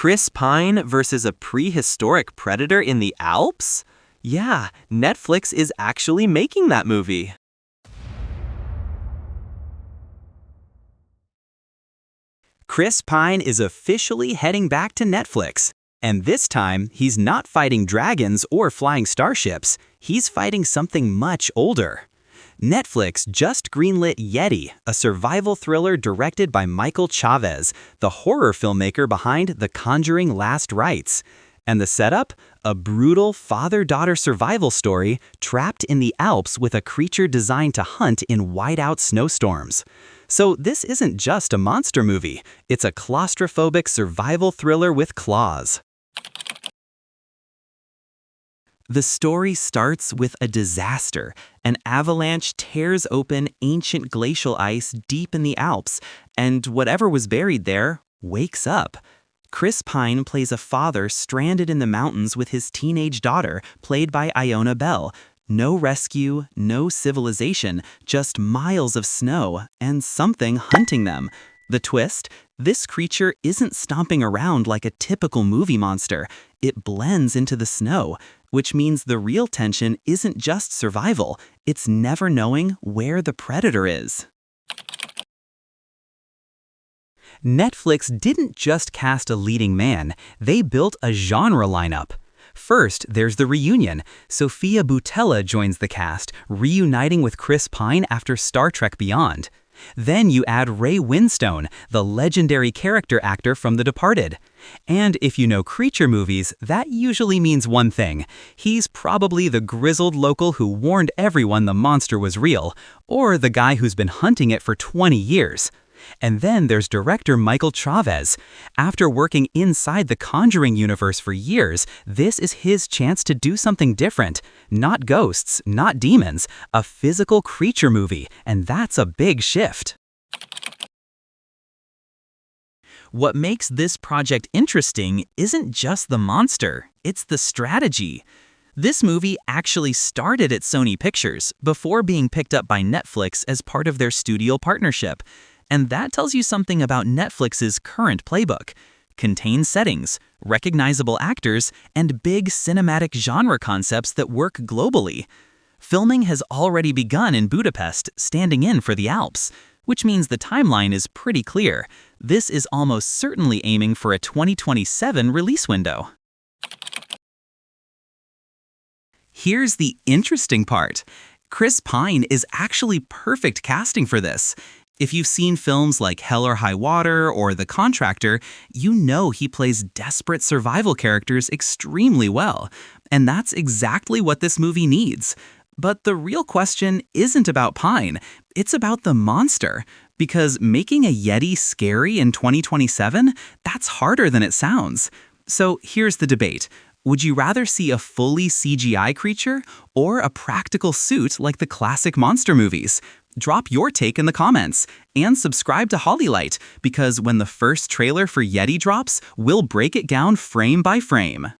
Chris Pine versus a prehistoric predator in the Alps? Yeah, Netflix is actually making that movie. Chris Pine is officially heading back to Netflix. And this time, he's not fighting dragons or flying starships. He's fighting something much older. Netflix just greenlit Yeti, a survival thriller directed by Michael Chaves, the horror filmmaker behind The Conjuring Last Rites. And the setup? A brutal father-daughter survival story trapped in the Alps with a creature designed to hunt in whiteout snowstorms. So this isn't just a monster movie, it's a claustrophobic survival thriller with claws. The story starts with a disaster. An avalanche tears open ancient glacial ice deep in the Alps, and whatever was buried there wakes up. Chris Pine plays a father stranded in the mountains with his teenage daughter, played by Iona Bell. No rescue, no civilization, just miles of snow, and something hunting them. The twist? This creature isn't stomping around like a typical movie monster. It blends into the snow, which means the real tension isn't just survival, it's never knowing where the predator is. Netflix didn't just cast a leading man, they built a genre lineup. First, there's the reunion. Sofia Boutella joins the cast, reuniting with Chris Pine after Star Trek Beyond. Then you add Ray Winstone, the legendary character actor from The Departed. And if you know creature movies, that usually means one thing. He's probably the grizzled local who warned everyone the monster was real, or the guy who's been hunting it for 20 years. And then there's director Michael Chaves. After working inside the Conjuring universe for years, this is his chance to do something different. Not ghosts, not demons, a physical creature movie, and that's a big shift. What makes this project interesting isn't just the monster, it's the strategy. This movie actually started at Sony Pictures before being picked up by Netflix as part of their studio partnership. And that tells you something about Netflix's current playbook. Contained settings, recognizable actors, and big cinematic genre concepts that work globally. Filming has already begun in Budapest, standing in for the Alps, which means the timeline is pretty clear. This is almost certainly aiming for a 2027 release window. Here's the interesting part. Chris Pine is actually perfect casting for this. If you've seen films like Hell or High Water or The Contractor, you know he plays desperate survival characters extremely well. And that's exactly what this movie needs. But the real question isn't about Pine, it's about the monster. Because making a Yeti scary in 2027, that's harder than it sounds. So here's the debate. Would you rather see a fully CGI creature or a practical suit like the classic monster movies? Drop your take in the comments and subscribe to HollyLyte because when the first trailer for Yeti drops, we'll break it down frame by frame.